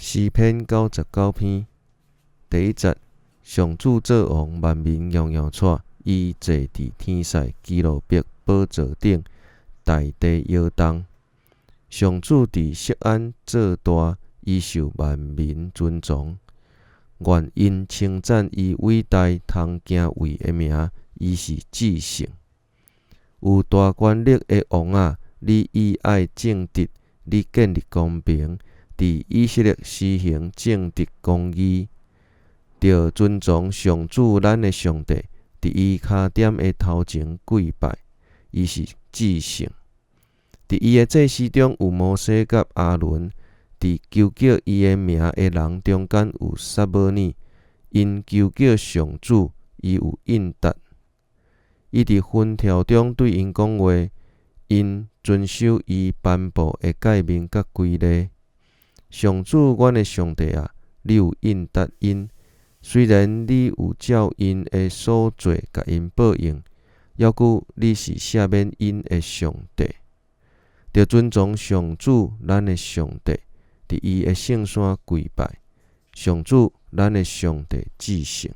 诗篇99篇第1节：上主做王，万民洋洋喘。伊坐伫天使基路伯宝座顶，大地摇动。上主伫锡安做大，伊受万民尊崇。愿因称赞伊伟大通敬畏的名，伊是至圣。有大权力的王啊，你以爱正直，你建立公平，伫以色列施行正直公义。着尊崇上主咱的上帝，伫伊脚点的头前跪拜，伊是至圣。伫伊的祭司中有摩西甲阿伦，伫求叫伊的名的人中间有撒母耳，因求叫上主，伊有应答。伊伫分条中对因讲话，因遵守伊颁布的诫命甲规例。上主，阮的上帝啊，你有应答因。虽然你有照因的所做甲因报应，抑搁你是赦免因的上帝。着尊崇上主，咱的上帝，伫伊的圣山跪拜。上主，咱的上帝至圣。